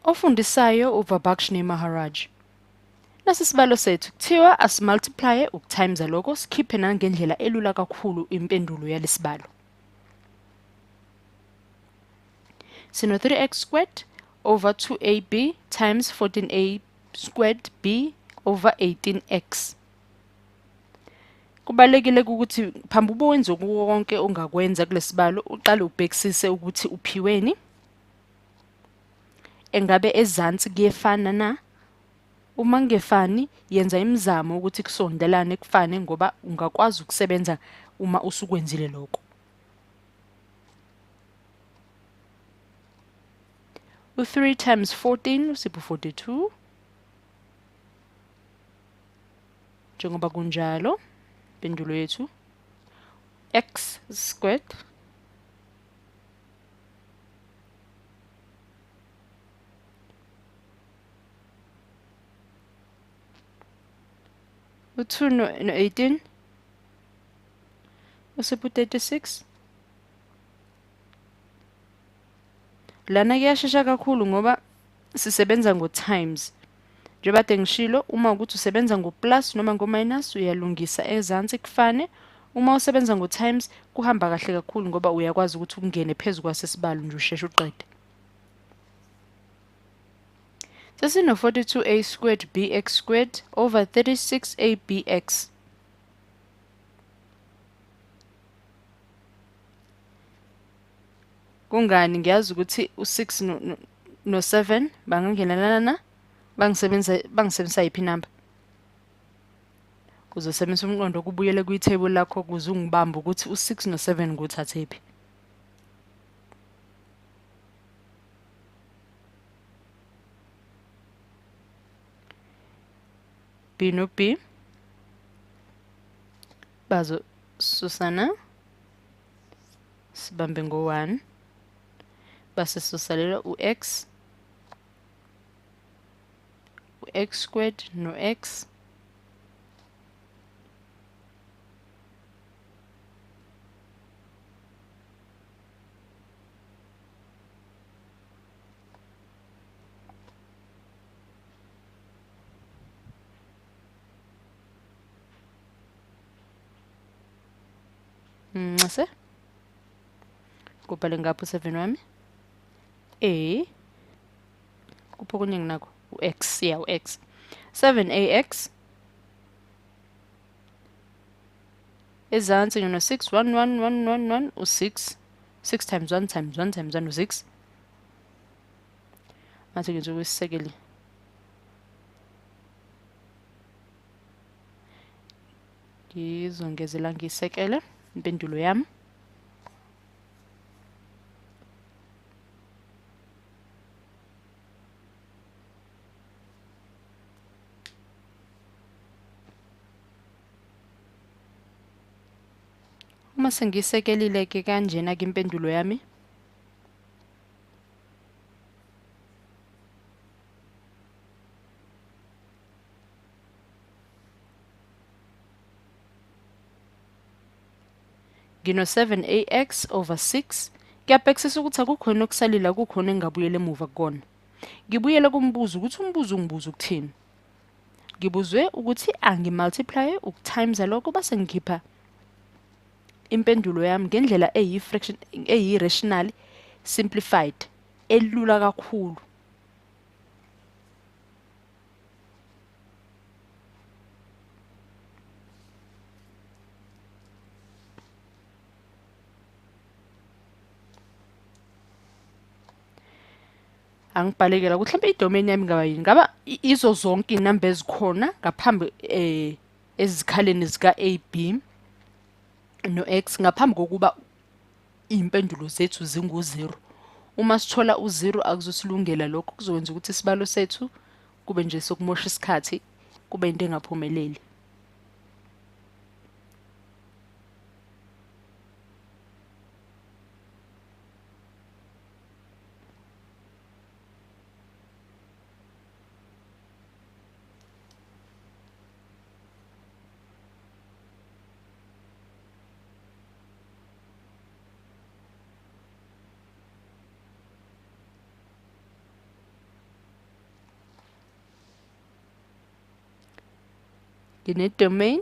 Ofundisayo uVabakshni Maharaj. Nasi isibalo sethu kuthiwa asimultiplye ukutimesa lokho sikhiphe nangendlela elula kakhulu impendulo yalesibalo. Sino 3x squared over 2ab times 14a squared b over 18x. Kubalekile ukuthi phambi ubowenza konke ongakwenza kulesibalo uqale ubhekisise ukuthi uphiweni. Engabe ezansi kuyefana na? Uma ngefani yenza imizamo ukuthi kusondelane kufane ngoba ungakwazi ukusebenza uma usukwenzile lokho. U3 times 14 usipho 42. Njengoba kunjalo, impendulo yethu x squared u2 no18 usipho 36. Lana kuyashesha kakhulu ngoba sisebenza ngo-times. Njengoba ngishilo uma ukuthi usebenza ngo-plus noma ngo-minus uyalungisa ezansi kufane. Uma usebenza ngo-times kuhamba kahle kakhulu ngoba uyakwazi ukuthi ungene phezu kwasesibalo nje usheshe uqede. Sesino 42a squared bx squared over 36abx. Kungani ngiyazi ukuthi u6 no7 bangangenelana bangisebenzisa yiphi number. Uzosebenzisa umqondo kubuyele kuyithebula lakho kuze ungibambe ukuthi u6 no7 nguthathephi. B no B bazo susana sibambe ngo1 base sisalela ux squared no x Mase kubhale ngapho 7 wami a kupho kunye nginakho ux ux 7ax ezansi ngino 6 1 1 1 1 1 u6 6 times 1 times 1 times 1 u6 mase ngenza ukusekeli ngizongezela ngisekele impendulo yami uma sengisekelile ke kanjena ke impendulo yami ngino 7ax over 6 kuyabhekisisa ukuthi akukhona okusalila kukhona engabuyele emuva kukona. Ngibuyele kumbuzo ukuthi umbuzo ungibuza ukuthini. Ngibuzwe ukuthi angimultiply ukutimesa lokho base ngikhipha impendulo yami ngendlela eyi-rational simplified elula kakhulu. Angibhalekela ukuthi mhlawumbe idomain yami ngaba yini ngaba izo zonke inamba ezikhona ngaphambi ezikhaleni zika AB no X ngaphambi kokuba impendulo zethu zingu0. Uma sithola u0 akuzosilungela lokho kuzokwenza ukuthi isibalo sethu kube nje sokumosha isikhathi kube into engaphumeleli. ngine-domain